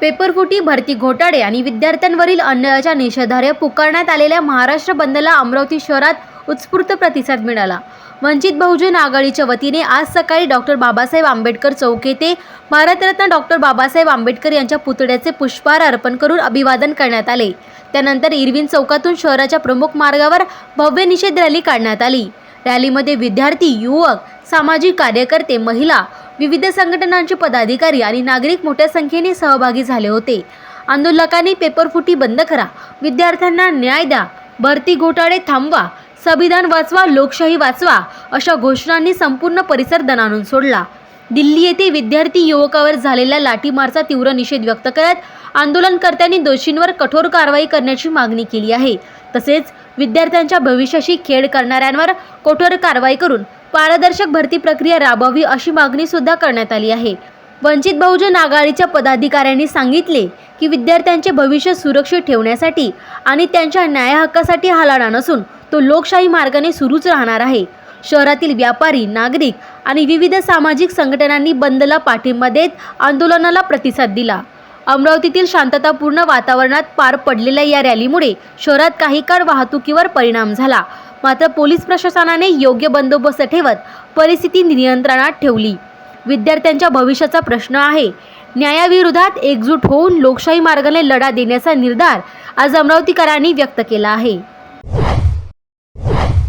पेपरफुटी, भरती घोटाळे आणि विद्यार्थ्यांवरील अन्यायाच्या निषेधार्थ पुकारण्यात आलेल्या महाराष्ट्र बंदला अमरावती शहरात उत्स्फूर्त प्रतिसाद मिळाला। वंचित बहुजन आघाडीच्या वतीने आज सकाळी डॉक्टर बाबासाहेब आंबेडकर चौक येथे भारतरत्न डॉक्टर बाबासाहेब आंबेडकर यांच्या पुतळ्याचे पुष्पहार अर्पण करून अभिवादन करण्यात आले। त्यानंतर इरविन चौकातून शहराच्या प्रमुख मार्गावर भव्य निषेध रॅली काढण्यात आली। रॅलीमध्ये विद्यार्थी, युवक, सामाजिक कार्यकर्ते, महिला, विविध संघटनांचे पदाधिकारी आणि नागरिक मोठ्या संख्येने सहभागी झाले होते। आंदोलकांनी पेपरफुटी बंद करा, विद्यार्थ्यांना न्याय द्या, भरती घोटाळे थांबवा, संविधान वाचवा, लोकशाही वाचवा अशा घोषणांनी संपूर्ण परिसर दणाणून सोडला। दिल्ली येथे विद्यार्थी युवकावर झालेल्या लाठीमारचा तीव्र निषेध व्यक्त करत आंदोलनकर्त्यांनी दोषींवर कठोर कारवाई करण्याची मागणी केली आहे। तसेच विद्यार्थ्यांच्या भविष्याशी खेळ करणाऱ्यांवर कठोर कारवाई करून पारदर्शक भरती प्रक्रिया राबवावी अशी मागणी सुद्धा करण्यात आली आहे। वंचित बहुजन आघाडीच्या पदाधिकाऱ्यांनी सांगितले की विद्यार्थ्यांचे भविष्य सुरक्षित ठेवण्यासाठी आणि त्यांच्या न्याय हक्कासाठी हा लढा नसून तो लोकशाही मार्गाने सुरूच राहणार आहे। शहरातील व्यापारी, नागरिक आणि विविध सामाजिक संघटनांनी बंदला पाठिंबा देत आंदोलनाला प्रतिसाद दिला। अमरावतीतील शांततापूर्ण वातावरणात पार पडलेल्या या रॅलीमुळे शहरात काही काळ वाहतुकीवर परिणाम झाला, मात्र पोलीस प्रशासनाने योग्य बंदोबस्त ठेवत परिस्थिती नियंत्रणात ठेवली। विद्यार्थ्यांच्या भविष्याचा प्रश्न आहे। न्यायाविरोधात एकजूट होऊन लोकशाही मार्गाने लढा देण्याचा निर्धार आज अमरावतीकरांनी व्यक्त केला आहे।